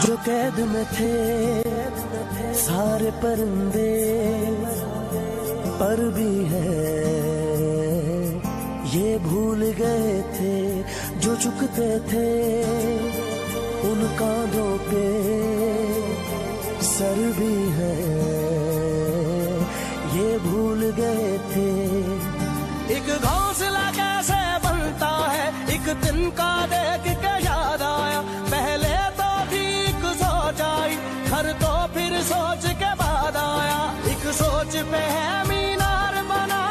जो कैद में थे सारे परिंदे, पर भी है ये भूल गए थे जो झुकते थे उन कांधों पे सर भी है, ये भूल गए थे। एक घोंसला कैसे बनता है एक दिन का देख के याद आया, पहले तो ठीक सोच आई घर तो फिर सोच के बाद आया, एक सोच पे है मीनार बना,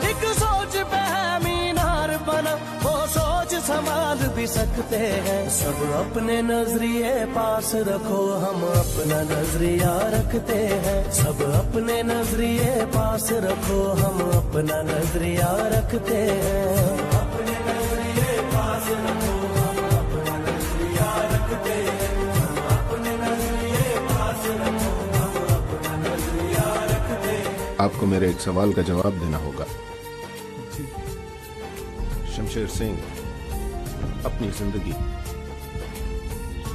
एक सोच पे है मीनार बना, वो सोच संभाल भी सकते हैं। सब अपने नजरिए पास रखो, हम अपना नजरिया रखते हैं। सब अपने नजरिए पास रखो, हम अपना नजरिया रखते हैं। अपने नजरिए पास रखो, हम अपना नजरिया रखते हैं। अपने नजरिए पास रखो, हम अपना नजरिया रखते हैं। आपको मेरे एक सवाल का जवाब देना होगा। शमशेर सिंह अपनी जिंदगी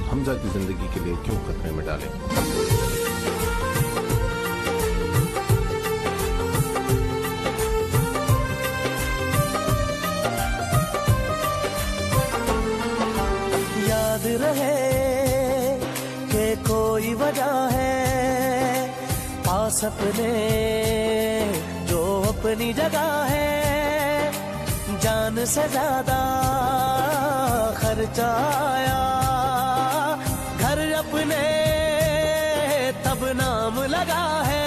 हमजा की जिंदगी के लिए क्यों खतरे में डाले? याद रहे कि कोई वजह है पास अपने जो अपनी जगह है, जान से ज्यादा खर्चा आया, घर अपने तब नाम लगा है,